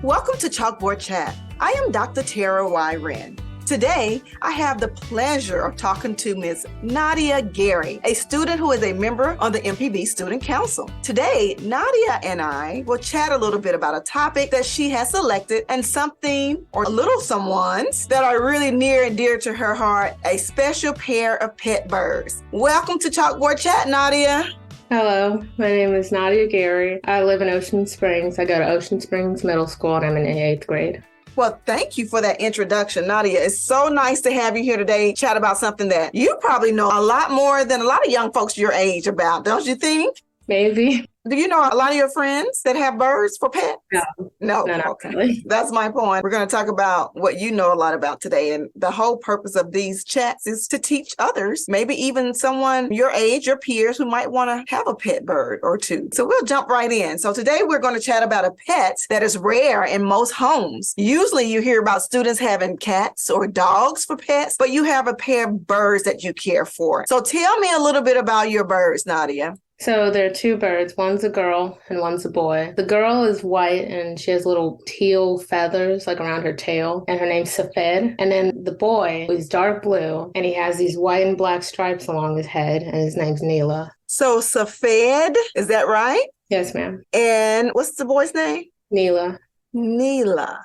Welcome to Chalkboard Chat. I am Dr. Tara Y. Wren. Today, I have the pleasure of talking to Ms. Nadiya Gary, a student who is a member of the MPB Student Council. Today, Nadiya and I will chat a little bit about a topic that she has selected and something or a little someone's that are really near and dear to her heart, a special pair of pet birds. Welcome to Chalkboard Chat, Nadiya. Hello, my name is Nadiya Gary. I live in Ocean Springs. I go to Ocean Springs Middle School and I'm in the 8th grade. Well, thank you for that introduction, Nadiya. It's so nice to have you here today, chat about something that you probably know a lot more than a lot of young folks your age about, don't you think? Maybe. Do you know a lot of your friends that have birds for pets? No, not okay. Really. That's my point. We're going to talk about what you know a lot about today. And the whole purpose of these chats is to teach others, maybe even someone your age, your peers who might want to have a pet bird or two. So we'll jump right in. So today we're going to chat about a pet that is rare in most homes. Usually you hear about students having cats or dogs for pets, but you have a pair of birds that you care for. So tell me a little bit about your birds, Nadiya. So there are two birds. One's a girl and one's a boy. The girl is white and she has little teal feathers like around her tail, and her name's Safed. And then the boy is dark blue and he has these white and black stripes along his head, and his name's Neela. So Safed, is that right? Yes, ma'am. And what's the boy's name? Neela. Neela.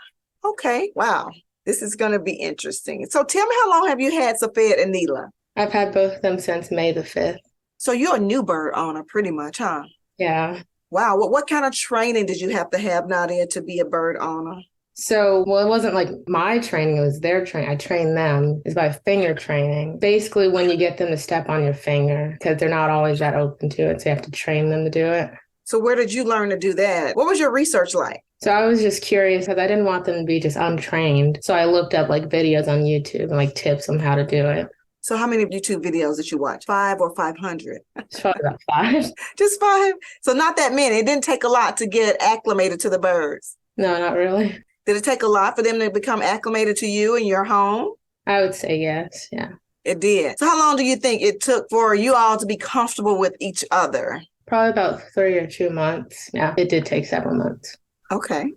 Okay. Wow. This is going to be interesting. So tell me, how long have you had Safed and Neela? I've had both of them since May the 5th. So you're a new bird owner pretty much, huh? Yeah. Wow. What kind of training did you have, Nadiya, to be a bird owner? So, it wasn't like my training, it was their training. I trained them. It's by finger training. Basically, when you get them to step on your finger, because they're not always that open to it, so you have to train them to do it. So where did you learn to do that? What was your research like? So I was just curious because I didn't want them to be just untrained. So I looked up like videos on YouTube and like tips on how to do it. So how many YouTube videos did you watch? 5 or 500? It's probably about 5. Just 5? So not that many. It didn't take a lot to get acclimated to the birds. No, not really. Did it take a lot for them to become acclimated to you and your home? I would say yes, yeah. It did. So how long do you think it took for you all to be comfortable with each other? Probably about 3 or 2 months. Yeah, it did take several months. Okay.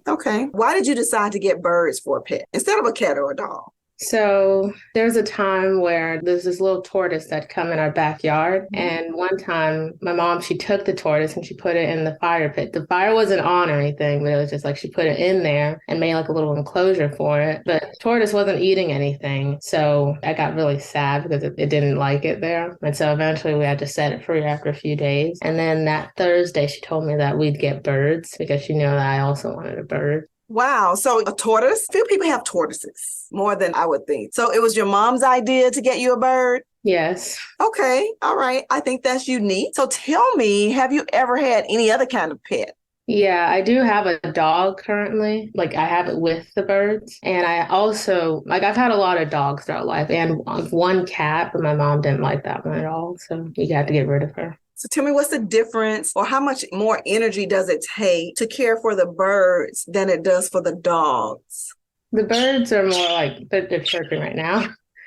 Why did you decide to get birds for a pet instead of a cat or a dog? So there's a time where there's this little tortoise that come in our backyard. And one time my mom, she took the tortoise and she put it in the fire pit. The fire wasn't on or anything, but it was just like she put it in there and made like a little enclosure for it. But the tortoise wasn't eating anything. So I got really sad because it didn't like it there. And so eventually we had to set it free after a few days. And then that Thursday, she told me that we'd get birds because she knew that I also wanted a bird. Wow. So a tortoise? Few people have tortoises, more than I would think. So it was your mom's idea to get you a bird? Yes. Okay. All right. I think that's unique. So tell me, have you ever had any other kind of pet? Yeah, I do have a dog currently. Like I have it with the birds. And I also, I've had a lot of dogs throughout life and one cat, but my mom didn't like that one at all. So we had to get rid of her. So tell me, what's the difference, or how much more energy does it take to care for the birds than it does for the dogs? The birds are more like, they're chirping right now.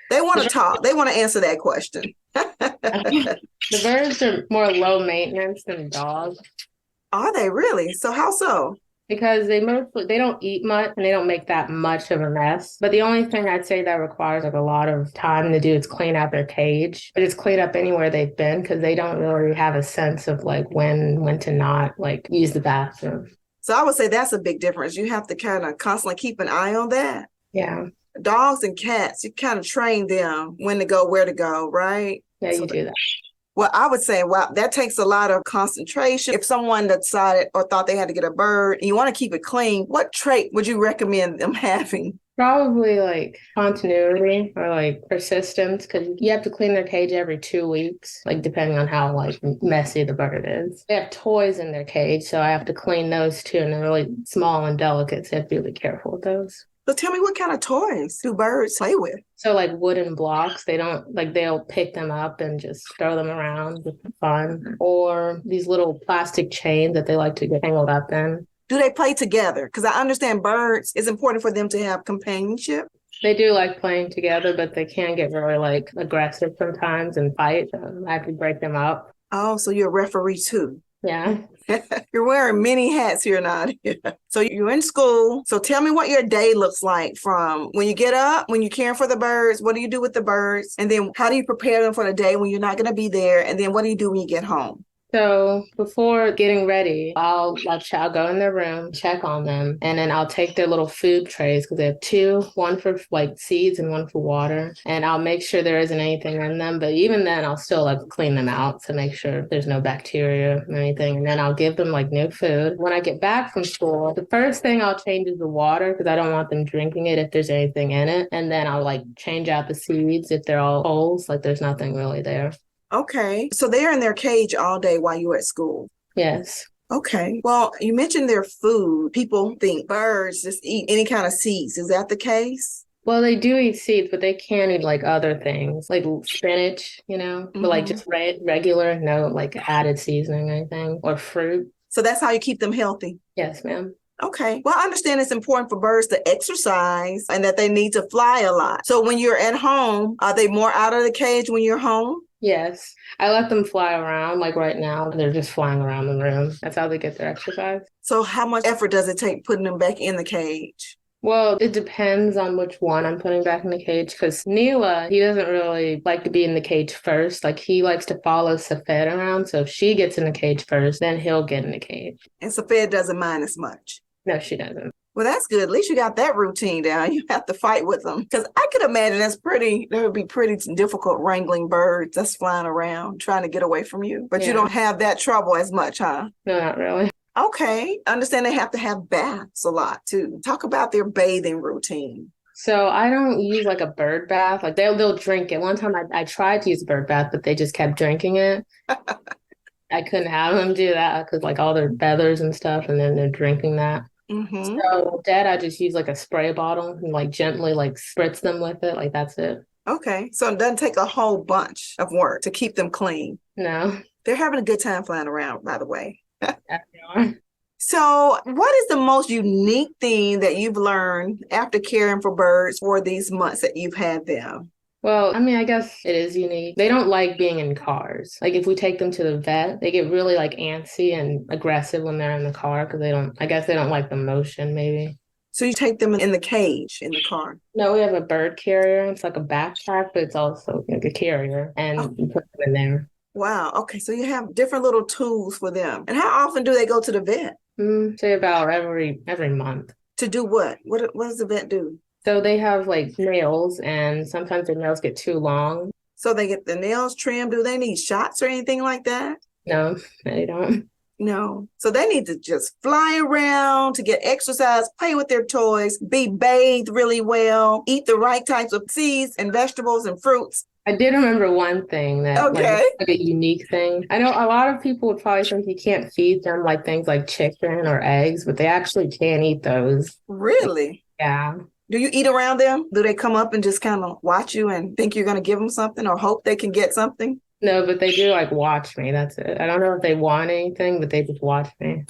They want to talk. They want to answer that question. The birds are more low maintenance than dogs. Are they really? So how so? Because they don't eat much and they don't make that much of a mess. But the only thing I'd say that requires like a lot of time to do is clean out their cage. But it's clean up anywhere they've been because they don't really have a sense of like when to not like use the bathroom. So I would say that's a big difference. You have to kind of constantly keep an eye on that. Yeah. Dogs and cats, you kind of train them when to go, where to go, right? Yeah, you do that. Well, I would say, wow, that takes a lot of concentration. If someone decided or thought they had to get a bird and you want to keep it clean, what trait would you recommend them having? Probably like continuity or like persistence, because you have to clean their cage every 2 weeks, like depending on how like messy the bird is. They have toys in their cage, so I have to clean those too, and they're really small and delicate, so I have to be really careful with those. So tell me, what kind of toys do birds play with? So like wooden blocks, they'll pick them up and just throw them around with fun. Or these little plastic chains that they like to get tangled up in. Do they play together? Because I understand birds, it's important for them to have companionship. They do like playing together, but they can get very like aggressive sometimes and fight. I have to break them up. Oh, so you're a referee too. Yeah. You're wearing many hats here, Nadia. So you're in school. So tell me what your day looks like from when you get up, when you're caring for the birds, what do you do with the birds? And then how do you prepare them for the day when you're not going to be there? And then what do you do when you get home? So before getting ready, I'll go in their room, check on them, and then I'll take their little food trays because they have two, one for like seeds and one for water. And I'll make sure there isn't anything in them. But even then, I'll still like clean them out to make sure there's no bacteria or anything. And then I'll give them like new food. When I get back from school, the first thing I'll change is the water because I don't want them drinking it if there's anything in it. And then I'll like change out the seeds if they're all holes, like there's nothing really there. Okay. So they're in their cage all day while you're at school. Yes. Okay. Well, you mentioned their food. People think birds just eat any kind of seeds. Is that the case? Well, they do eat seeds, but they can eat like other things, like spinach, but like just regular, no like added seasoning or anything, or fruit. So that's how you keep them healthy? Yes, ma'am. Okay. Well, I understand it's important for birds to exercise and that they need to fly a lot. So when you're at home, are they more out of the cage when you're home? Yes. I let them fly around. Like right now, they're just flying around the room. That's how they get their exercise. So how much effort does it take putting them back in the cage? Well, it depends on which one I'm putting back in the cage because Neela, he doesn't really like to be in the cage first. Like he likes to follow Safed around. So if she gets in the cage first, then he'll get in the cage. And Safed doesn't mind as much? No, she doesn't. Well, that's good. At least you got that routine down. You have to fight with them. Because I could imagine that would be pretty difficult wrangling birds that's flying around trying to get away from you. But you don't have that trouble as much, huh? No, not really. Okay. I understand they have to have baths a lot too. Talk about their bathing routine. So I don't use like a bird bath. Like they'll drink it. One time I tried to use a bird bath, but they just kept drinking it. I couldn't have them do that because like all their feathers and stuff, and then they're drinking that. Mm-hmm. So Dad, I just use like a spray bottle and like gently like spritz them with it. Like that's it. Okay. So it doesn't take a whole bunch of work to keep them clean. No. They're having a good time flying around, by the way. Yeah, they are. So what is the most unique thing that you've learned after caring for birds for these months that you've had them? Well, I mean, I guess it is unique. They don't like being in cars. Like if we take them to the vet, they get really like antsy and aggressive when they're in the car because I guess they don't like the motion maybe. So you take them in the cage in the car? No, we have a bird carrier. It's like a backpack, but it's also like a carrier and you put them in there. Wow. Okay. So you have different little tools for them. And how often do they go to the vet? Say about every month. To do what? What does the vet do? So they have like nails and sometimes their nails get too long. So they get the nails trimmed. Do they need shots or anything like that? No, they don't. No. So they need to just fly around to get exercise, play with their toys, be bathed really well, eat the right types of seeds and vegetables and fruits. I did remember one thing that like a unique thing. I know a lot of people would probably think you can't feed them like things like chicken or eggs, but they actually can eat those. Really? Yeah. Do you eat around them? Do they come up and just kind of watch you and think you're going to give them something or hope they can get something? No, but they do like watch me. That's it. I don't know if they want anything, but they just watch me.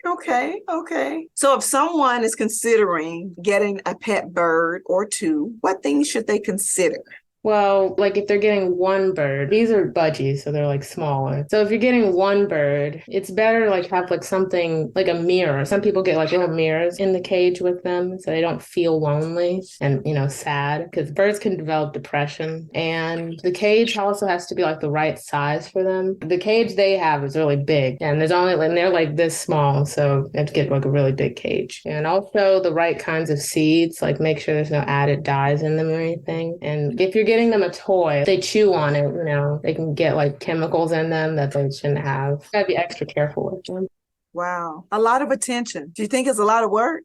Okay. So if someone is considering getting a pet bird or two, what things should they consider? Well, like if they're getting one bird, these are budgies, so they're like smaller. So if you're getting one bird, it's better like have like something like a mirror. Some people get like little mirrors in the cage with them so they don't feel lonely and, sad because birds can develop depression. And the cage also has to be like the right size for them. The cage they have is really big and they're like this small. So you have to get like a really big cage. And also the right kinds of seeds, like make sure there's no added dyes in them or anything. And if you're getting them a toy, if they chew on it, they can get like chemicals in them that they shouldn't have. You gotta be extra careful with them. Wow. A lot of attention. Do you think it's a lot of work?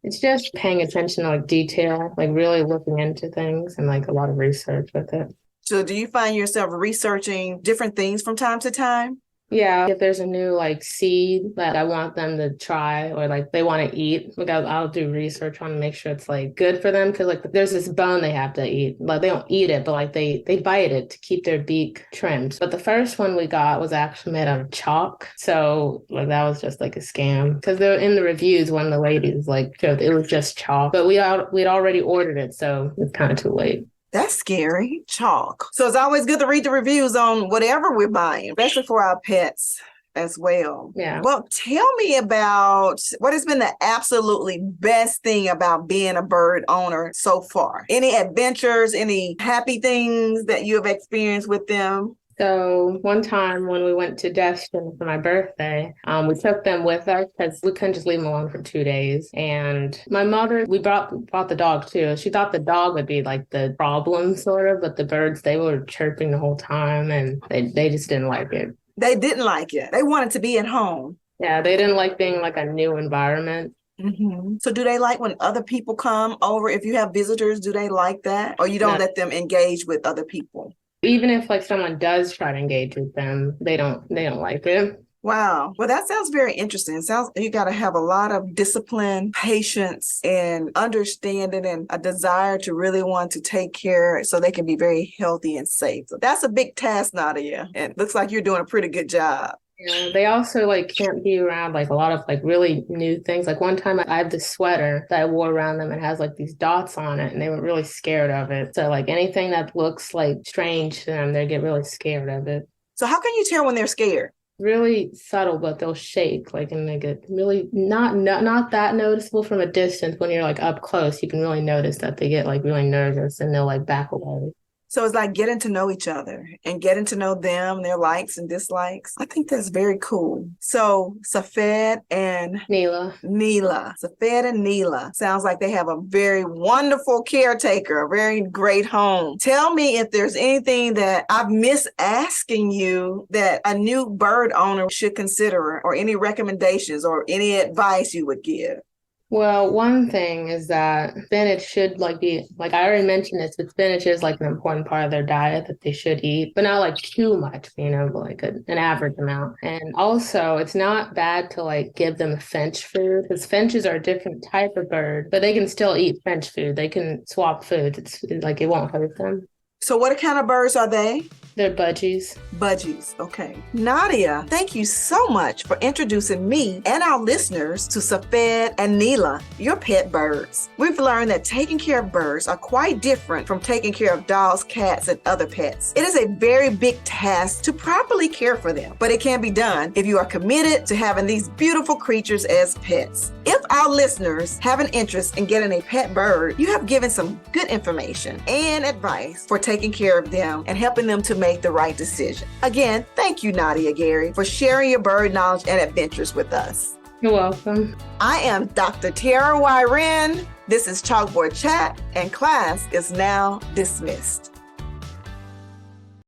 It's just paying attention to like detail, like really looking into things and like a lot of research with it. So do you find yourself researching different things from time to time? Yeah, if there's a new like seed that I want them to try or like they want to eat, like I'll do research on to make sure it's like good for them because like there's this bone they have to eat. Like they don't eat it, but like they bite it to keep their beak trimmed. But the first one we got was actually made out of chalk, so like that was just like a scam because they're in the reviews. One of the ladies like showed it was just chalk, but we'd already ordered it, so it's kind of too late. That's scary. Chalk. So it's always good to read the reviews on whatever we're buying, especially for our pets. as well. Yeah. Well, tell me about what has been the absolutely best thing about being a bird owner so far. Any adventures, any happy things that you have experienced with them? So one time when we went to Destin for my birthday, we took them with us because we couldn't just leave them alone for 2 days. And my mother, we brought the dog too. She thought the dog would be like the problem sort of, but the birds, they were chirping the whole time and they just didn't like it. They didn't like it. They wanted to be at home. Yeah, they didn't like being like a new environment. Mm-hmm. So do they like when other people come over? If you have visitors, do they like that? Or you don't let them engage with other people? Even if like someone does try to engage with them, they don't like it. Wow. Well, that sounds very interesting. It sounds you got to have a lot of discipline, patience, and understanding and a desire to really want to take care so they can be very healthy and safe. So that's a big task, Nadiya. And it looks like you're doing a pretty good job. Yeah, they also like can't be around like a lot of like really new things. Like one time I have this sweater that I wore around them and has like these dots on it and they were really scared of it. So like anything that looks like strange to them, they get really scared of it. So how can you tell when they're scared? Really subtle, but they'll shake like and they get really not that noticeable from a distance. When you're like up close, you can really notice that they get like really nervous and they'll like back away. So it's like getting to know each other and getting to know them, their likes and dislikes. I think that's very cool. So Safed and Neela. Safed and Neela. Sounds like they have a very wonderful caretaker, a very great home. Tell me if there's anything that I've missed asking you that a new bird owner should consider, or any recommendations or any advice you would give. Well, one thing is that spinach should like be like I already mentioned this, but spinach is like an important part of their diet that they should eat, but not like too much, but like an average amount. And also, it's not bad to like give them finch food because finches are a different type of bird, but they can still eat finch food. They can swap foods. It's like it won't hurt them. So what kind of birds are they? They're budgies. Budgies, okay. Nadiya, thank you so much for introducing me and our listeners to Safed and Neela, your pet birds. We've learned that taking care of birds are quite different from taking care of dogs, cats, and other pets. It is a very big task to properly care for them, but it can be done if you are committed to having these beautiful creatures as pets. If our listeners have an interest in getting a pet bird, you have given some good information and advice for taking care of them and helping them to make the right decision. Again, thank you, Nadiya Gary, for sharing your bird knowledge and adventures with us. You're welcome. I am Dr. Tara Y. Wren. This is Chalkboard Chat, and class is now dismissed.